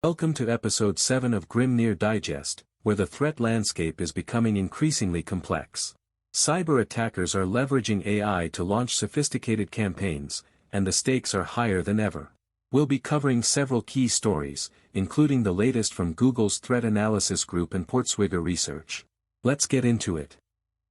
Welcome to episode 7 of Grimnir Digest, where the threat landscape is becoming increasingly complex. Cyber attackers are leveraging AI to launch sophisticated campaigns, and the stakes are higher than ever. We'll be covering several key stories, including the latest from Google's Threat Analysis Group and Portswigger Research. Let's get into it.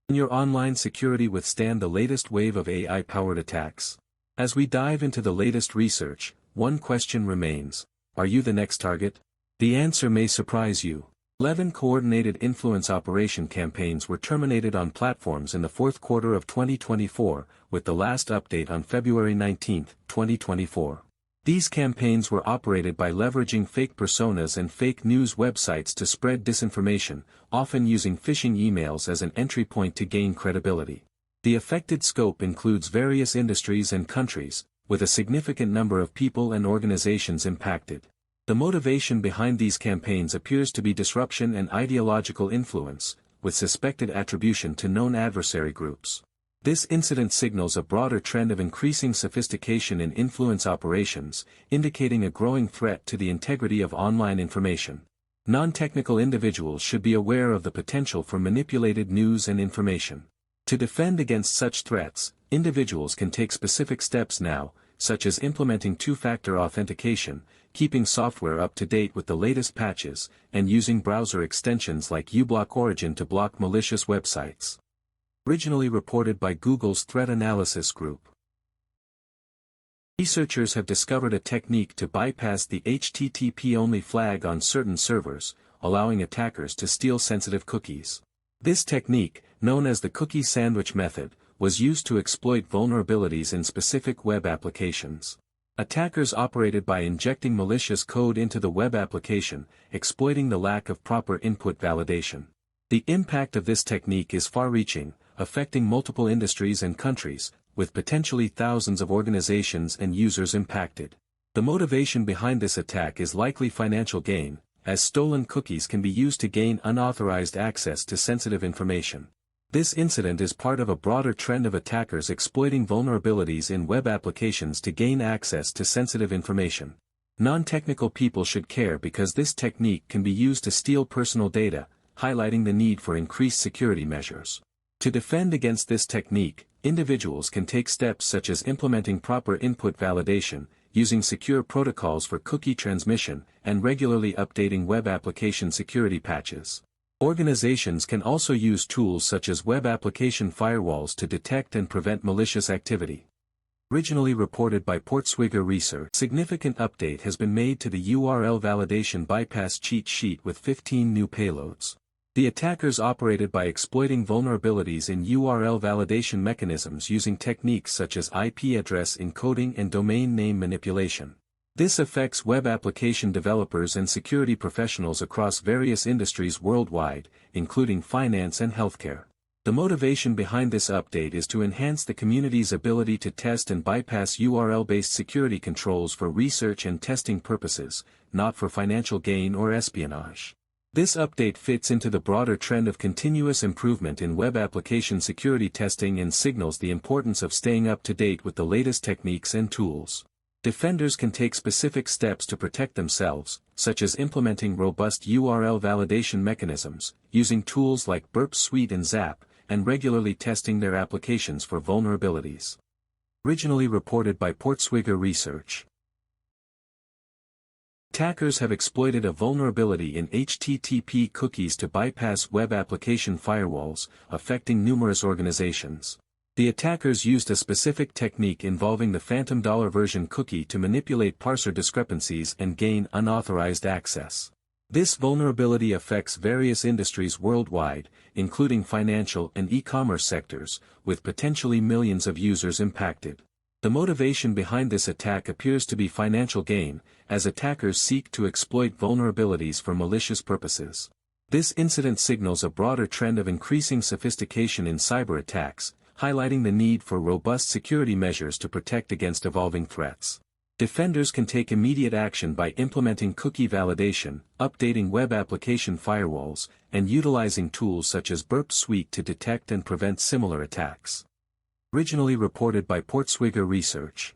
Can your online security withstand the latest wave of AI-powered attacks? As we dive into the latest research, one question remains. Are you the next target? The answer may surprise you. 11 coordinated influence operation campaigns were terminated on platforms in the fourth quarter of 2024, with the last update on February 19, 2024. These campaigns were operated by leveraging fake personas and fake news websites to spread disinformation, often using phishing emails as an entry point to gain credibility. The affected scope includes various industries and countries, with a significant number of people and organizations impacted. The motivation behind these campaigns appears to be disruption and ideological influence, with suspected attribution to known adversary groups. This incident signals a broader trend of increasing sophistication in influence operations, indicating a growing threat to the integrity of online information. Non-technical individuals should be aware of the potential for manipulated news and information. To defend against such threats, individuals can take specific steps now, such as implementing two-factor authentication, keeping software up to date with the latest patches, and using browser extensions like uBlock Origin to block malicious websites. Originally reported by Google's Threat Analysis Group. Researchers have discovered a technique to bypass the HttpOnly flag on certain servers, allowing attackers to steal sensitive cookies. This technique, known as the cookie sandwich method, was used to exploit vulnerabilities in specific web applications. Attackers operated by injecting malicious code into the web application, exploiting the lack of proper input validation. The impact of this technique is far-reaching, affecting multiple industries and countries, with potentially thousands of organizations and users impacted. The motivation behind this attack is likely financial gain, as stolen cookies can be used to gain unauthorized access to sensitive information. This incident is part of a broader trend of attackers exploiting vulnerabilities in web applications to gain access to sensitive information. Non-technical people should care because this technique can be used to steal personal data, highlighting the need for increased security measures. To defend against this technique, individuals can take steps such as implementing proper input validation, using secure protocols for cookie transmission, and regularly updating web application security patches. Organizations can also use tools such as web application firewalls to detect and prevent malicious activity. Originally reported by Portswigger Research, significant update has been made to the URL validation bypass cheat sheet with 15 new payloads. The attackers operated by exploiting vulnerabilities in URL validation mechanisms using techniques such as IP address encoding and domain name manipulation. This affects web application developers and security professionals across various industries worldwide, including finance and healthcare. The motivation behind this update is to enhance the community's ability to test and bypass URL-based security controls for research and testing purposes, not for financial gain or espionage. This update fits into the broader trend of continuous improvement in web application security testing and signals the importance of staying up to date with the latest techniques and tools. Defenders can take specific steps to protect themselves, such as implementing robust URL validation mechanisms, using tools like Burp Suite and Zap, and regularly testing their applications for vulnerabilities. Originally reported by Portswigger Research. Attackers have exploited a vulnerability in HTTP cookies to bypass web application firewalls, affecting numerous organizations. The attackers used a specific technique involving the phantom dollar version cookie to manipulate parser discrepancies and gain unauthorized access. This vulnerability affects various industries worldwide, including financial and e-commerce sectors, with potentially millions of users impacted. The motivation behind this attack appears to be financial gain, as attackers seek to exploit vulnerabilities for malicious purposes. This incident signals a broader trend of increasing sophistication in cyber attacks, highlighting the need for robust security measures to protect against evolving threats. Defenders can take immediate action by implementing cookie validation, updating web application firewalls, and utilizing tools such as Burp Suite to detect and prevent similar attacks. Originally reported by Portswigger Research.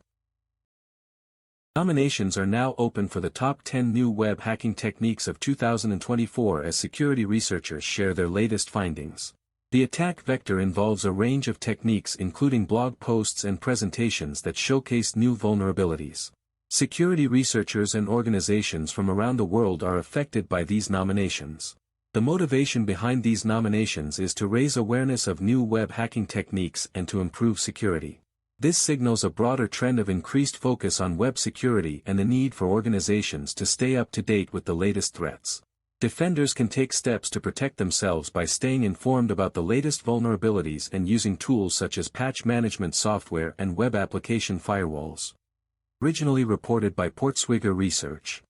Nominations are now open for the top 10 new web hacking techniques of 2024 as security researchers share their latest findings. The attack vector involves a range of techniques including blog posts and presentations that showcase new vulnerabilities. Security researchers and organizations from around the world are affected by these nominations. The motivation behind these nominations is to raise awareness of new web hacking techniques and to improve security. This signals a broader trend of increased focus on web security and the need for organizations to stay up to date with the latest threats. Defenders can take steps to protect themselves by staying informed about the latest vulnerabilities and using tools such as patch management software and web application firewalls. Originally reported by Portswigger Research.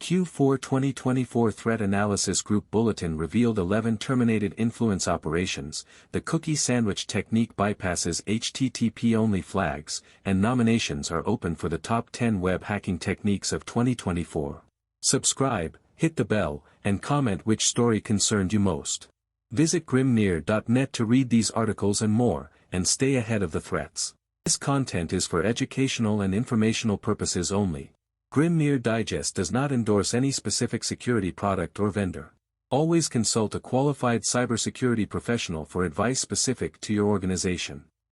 Q4 2024 Threat Analysis Group Bulletin revealed 11 terminated influence operations. The cookie sandwich technique bypasses HTTP-only flags, and nominations are open for the top 10 web hacking techniques of 2024. Subscribe, hit the bell, and comment which story concerned you most. Visit Grimnir.net to read these articles and more, and stay ahead of the threats. This content is for educational and informational purposes only. Grimnir Digest does not endorse any specific security product or vendor. Always consult a qualified cybersecurity professional for advice specific to your organization.